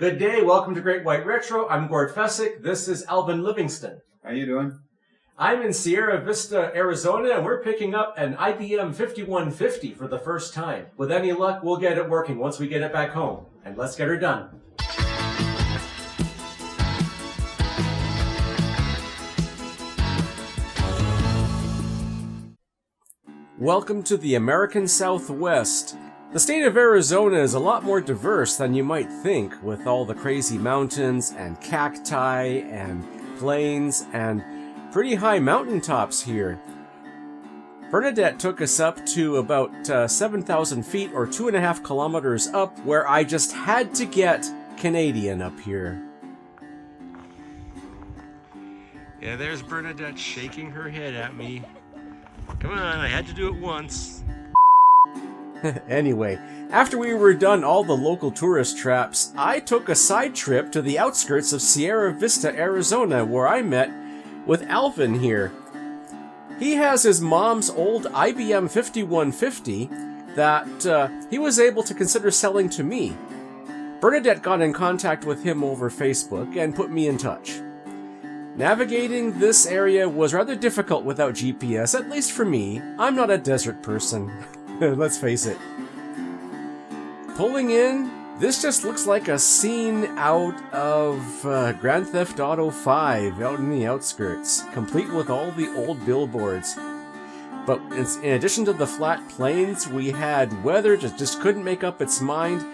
Good day, welcome to Great White Retro. I'm Gord Fessick. This is Alvin Livingston. How you doing? I'm in Sierra Vista, Arizona, and we're picking up an IBM 5150 for the first time. With any luck, we'll get it working once we get it back home. And let's get her done. Welcome to the American Southwest. The state of Arizona is a lot more diverse than you might think, with all the crazy mountains and cacti and plains and pretty high mountaintops here. Bernadette took us up to about 7,000 feet or 2.5 kilometers up, where I just had to get Canadian up here. Yeah, there's Bernadette shaking her head at me. Come on, I had to do it once. Anyway, after we were done all the local tourist traps, I took a side trip to the outskirts of Sierra Vista, Arizona, where I met with Alvin here. He has his mom's old IBM 5150 that he was able to consider selling to me. Bernadette got in contact with him over Facebook and put me in touch. Navigating this area was rather difficult without GPS, at least for me. I'm not a desert person. Let's face it. Pulling in, this just looks like a scene out of Grand Theft Auto 5 out in the outskirts, complete with all the old billboards. But in addition to the flat plains, we had weather that just couldn't make up its mind,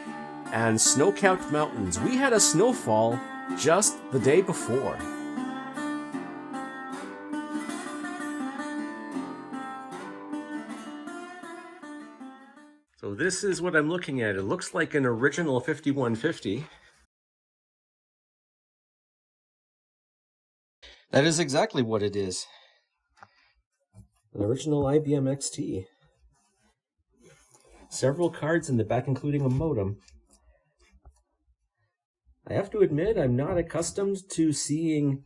and snow-capped mountains. We had a snowfall just the day before. So this is what I'm looking at. It looks like an original 5150. That is exactly what it is. An original IBM XT. Several cards in the back, including a modem. I have to admit, I'm not accustomed to seeing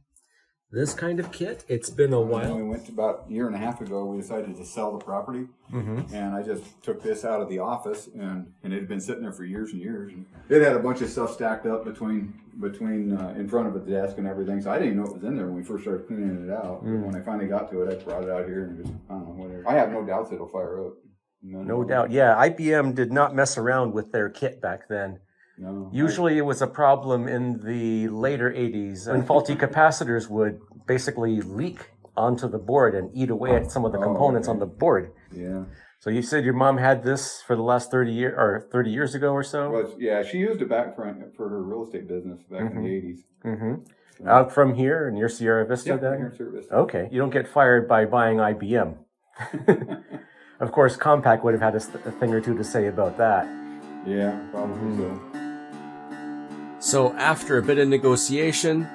this kind of kit. It's been a while. We went to about a year and a half ago. We decided to sell the property, and I just took this out of the office, and it had been sitting there for years and years. And it had a bunch of stuff stacked up between in front of the desk and everything. So I didn't even know it was in there when we first started cleaning it out. When I finally got to it, I brought it out here and just, I don't know, whatever. I have no doubts it'll fire up. No doubt. Yeah, IBM did not mess around with their kit back then. No, Usually it was a problem in the later 80s when faulty capacitors would basically leak onto the board and eat away at some of the components on the board. Yeah. So you said your mom had this for the last 30 years ago or so? Well, yeah, she used it back for her real estate business back in the 80s. So, out from here, near Sierra Vista then? Here in Sierra Vista. Okay. You don't get fired by buying IBM. Of course, Compaq would have had a thing or two to say about that. Yeah, probably so. So after a bit of negotiation,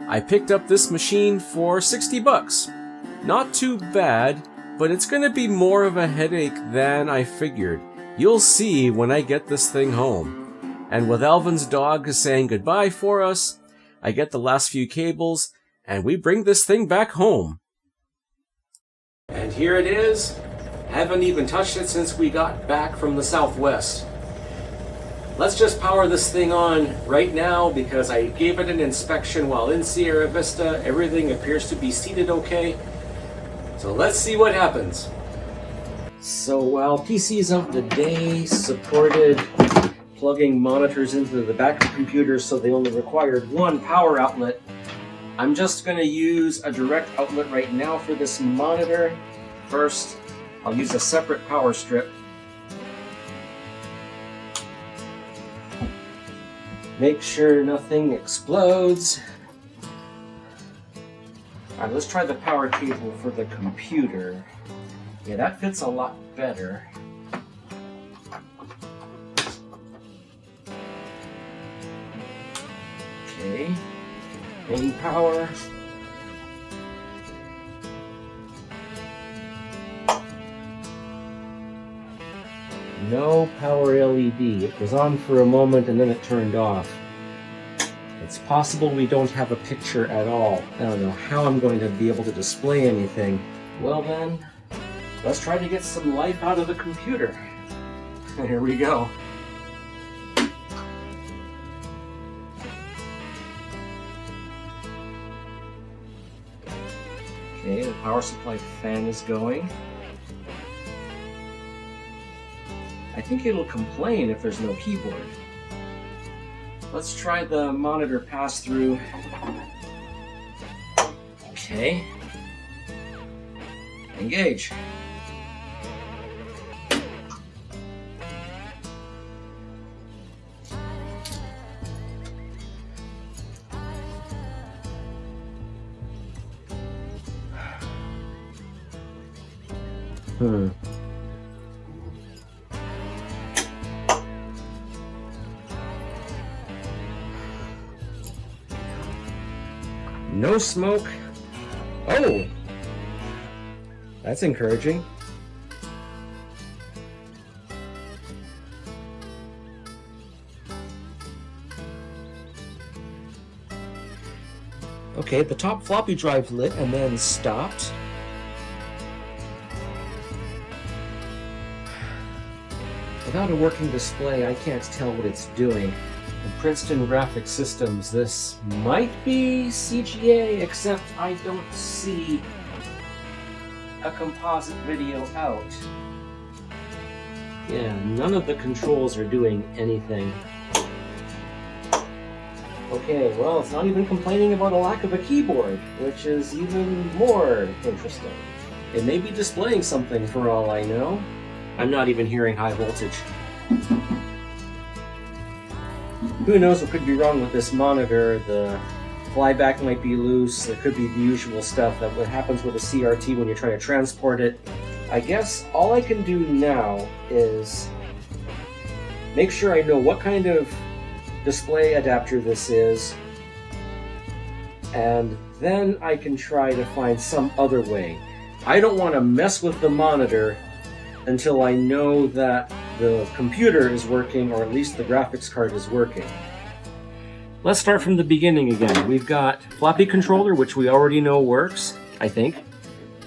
I picked up this machine for $60. Not too bad, but it's going to be more of a headache than I figured. You'll see when I get this thing home. And with Alvin's dog saying goodbye for us, I get the last few cables, and we bring this thing back home. And here it is. Haven't even touched it since we got back from the Southwest. Let's just power this thing on right now because I gave it an inspection while in Sierra Vista. Everything appears to be seated okay. So let's see what happens. So while PCs of the day supported plugging monitors into the back of computers so they only required one power outlet, I'm just going to use a direct outlet right now for this monitor. First, I'll use a separate power strip. Make sure nothing explodes. Alright, let's try the power cable for the computer. Yeah, that fits a lot better. Okay, main power. No power LED. It was on for a moment and then it turned off. It's possible we don't have a picture at all. I don't know how I'm going to be able to display anything. Well then, let's try to get some life out of the computer. Here we go. Okay, the power supply fan is going. I think it'll complain if there's no keyboard. Let's try the monitor pass-through. Okay. Engage. No smoke. Oh! That's encouraging. Okay, the top floppy drive lit and then stopped. Without a working display, I can't tell what it's doing. In Princeton Graphics Systems, this might be CGA, except I don't see a composite video out. Yeah, none of the controls are doing anything. Okay, well, it's not even complaining about a lack of a keyboard, which is even more interesting. It may be displaying something for all I know. I'm not even hearing high voltage. Who knows what could be wrong with this monitor? The flyback might be loose. There could be the usual stuff that happens with a CRT when you try to transport it. I guess all I can do now is make sure I know what kind of display adapter this is, and then I can try to find some other way. I don't want to mess with the monitor until I know that the computer is working, or at least the graphics card is working. Let's start from the beginning again. We've got floppy controller, which we already know works, I think,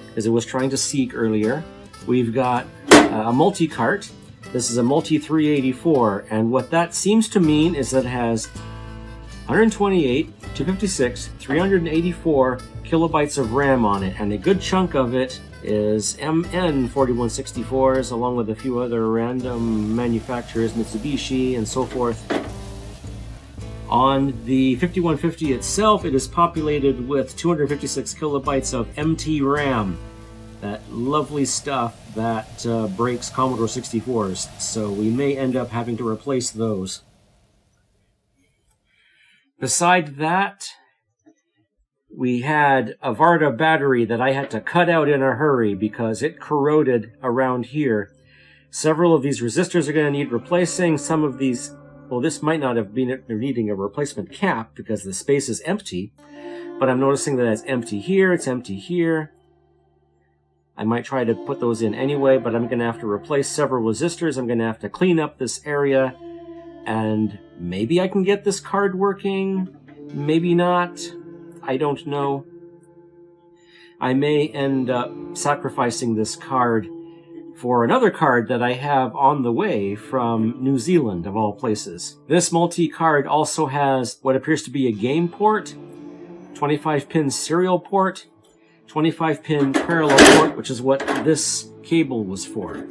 because it was trying to seek earlier. We've got a multi-cart. This is a multi-384, and what that seems to mean is that it has 128, 256, 384 kilobytes of RAM on it, and a good chunk of it is MN4164s, along with a few other random manufacturers, Mitsubishi and so forth. On the 5150 itself, it is populated with 256 kilobytes of MT RAM, that lovely stuff that breaks Commodore 64s, so we may end up having to replace those. Beside that, we had a Varta battery that I had to cut out in a hurry because it corroded around here. Several of these resistors are going to need replacing. Some of these, well, this might not have been needing a replacement cap because the space is empty, but I'm noticing that it's empty here, it's empty here. I might try to put those in anyway, but I'm going to have to replace several resistors. I'm going to have to clean up this area, and maybe I can get this card working, maybe not. I don't know. I may end up sacrificing this card for another card that I have on the way from New Zealand, of all places. This multi-card also has what appears to be a game port, 25-pin serial port, 25-pin parallel port, which is what this cable was for.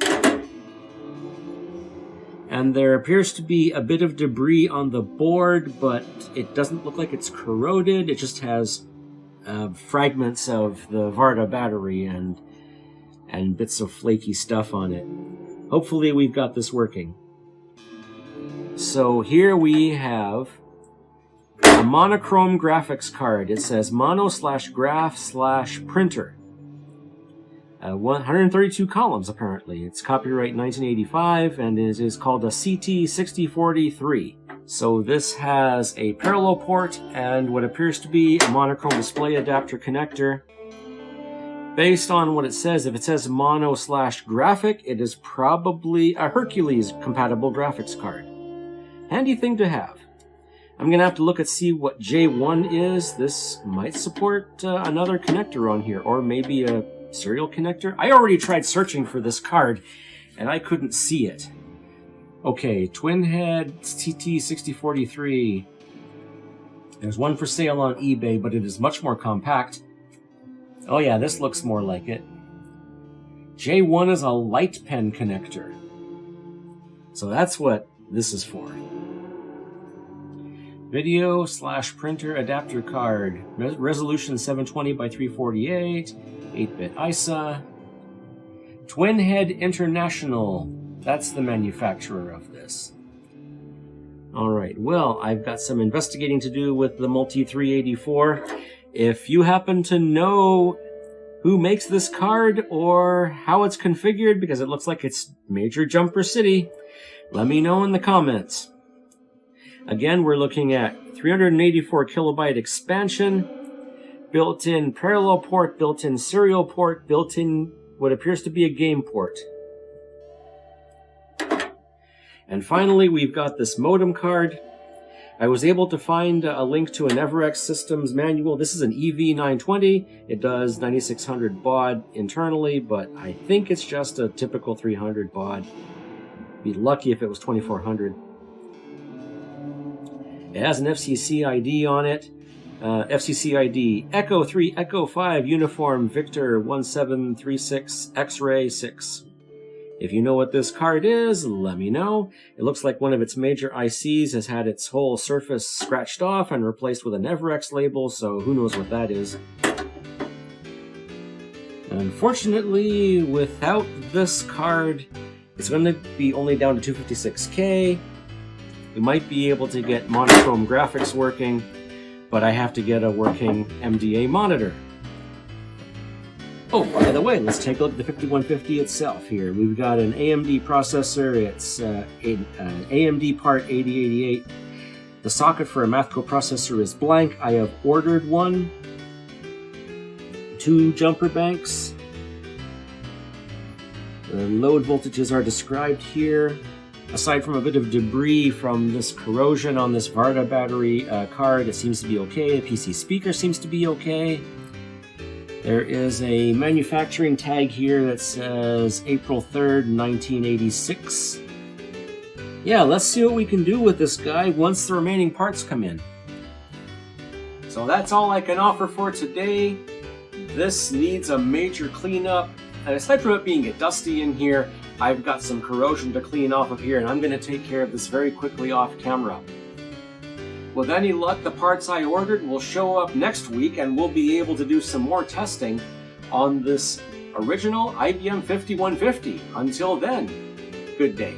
And there appears to be a bit of debris on the board, but it doesn't look like it's corroded. It just has fragments of the Varta battery and bits of flaky stuff on it. Hopefully we've got this working. So here we have a monochrome graphics card. It says mono/graph/printer. 132 columns, apparently. It's copyright 1985, and it is called a CT6043. So this has a parallel port and what appears to be a monochrome display adapter connector. Based on what it says, if it says mono/graphic, it is probably a Hercules-compatible graphics card. Handy thing to have. I'm going to have to look and see what J1 is. This might support another connector on here, or maybe a serial connector. I already tried searching for this card, and I couldn't see it. Okay, twin head CT6043. There's one for sale on eBay, but it is much more compact. Oh yeah, this looks more like it. J1 is a light pen connector. So that's what this is for. Video / printer adapter card. Resolution 720 by 348. 8-bit ISA. Twin Head International. That's the manufacturer of this. Alright, well, I've got some investigating to do with the Multi 384. If you happen to know who makes this card or how it's configured, because it looks like it's Major Jumper City, let me know in the comments. Again, we're looking at 384 kilobyte expansion, built-in parallel port, built-in serial port, built-in what appears to be a game port. And finally, we've got this modem card. I was able to find a link to an Everex Systems manual. This is an EV920. It does 9600 baud internally, but I think it's just a typical 300 baud. Be lucky if it was 2400. It has an FCC ID on it. FCC ID Echo 3 Echo 5 Uniform Victor 1736 X-Ray 6. If you know what this card is, let me know. It looks like one of its major ICs has had its whole surface scratched off and replaced with an Everex label, so who knows what that is. Unfortunately, without this card, it's going to be only down to 256K. We might be able to get monochrome graphics working, but I have to get a working MDA monitor. Oh, by the way, let's take a look at the 5150 itself here. We've got an AMD processor. It's an AMD part 8088. The socket for a math coprocessor is blank. I have ordered one. 2 jumper banks. The load voltages are described here. Aside from a bit of debris from this corrosion on this Varta battery card, it seems to be okay. The PC speaker seems to be okay. There is a manufacturing tag here that says April 3rd, 1986. Yeah, let's see what we can do with this guy once the remaining parts come in. So that's all I can offer for today. This needs a major cleanup. And aside from it being dusty in here, I've got some corrosion to clean off of here, and I'm going to take care of this very quickly off camera. With any luck, the parts I ordered will show up next week, and we'll be able to do some more testing on this original IBM 5150. Until then, good day.